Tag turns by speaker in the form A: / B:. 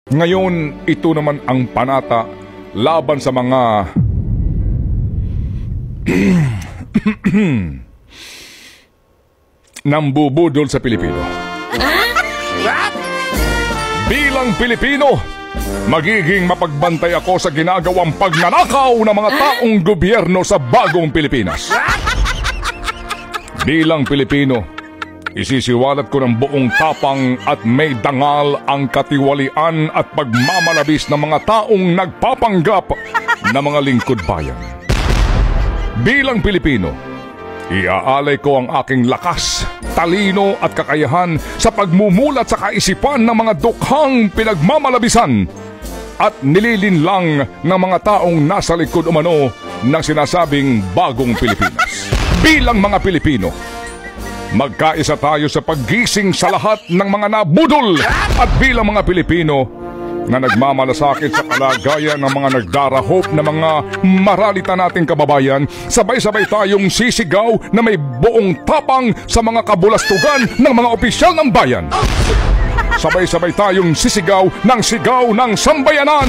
A: Ngayon, ito naman ang panata laban sa mga nambubudol sa Pilipino. Bilang Pilipino, magiging mapagbantay ako sa ginagawang pagnanakaw ng mga taong gobyerno sa bagong Pilipinas. Bilang Pilipino, isisiwalat ko ng buong tapang at may dangal ang katiwalian at pagmamalabis ng mga taong nagpapanggap na mga lingkod bayan. Bilang Pilipino, iaalay ko ang aking lakas, talino at kakayahan sa pagmumulat sa kaisipan ng mga dukhang pinagmamalabisan at nililinlang ng mga taong nasa likod umano ng sinasabing bagong Pilipinas. Bilang mga Pilipino, magkaisa tayo sa paggising sa lahat ng mga nabudol at bilang mga Pilipino na nagmamalasakit sa kalagayan ng mga nagdarahop na mga maralita nating kababayan, sabay-sabay tayong sisigaw na may buong tapang sa mga kabulastugan ng mga opisyal ng bayan. Sabay-sabay tayong sisigaw ng sigaw ng sambayanan.